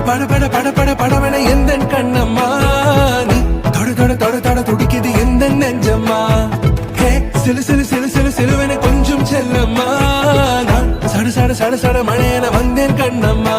பட பட பட பட படவன எந்த கண்ணம்மா நீ தொட தொட தொட தொட துடிக்குது எந்த நெஞ்சம்மா ஹே சிலு சிலு சிலு சிலு சிலுவன கொஞ்சம் செல்லம்மா நான் சட சட சட சட மழையன வந்தேன் கண்ணம்மா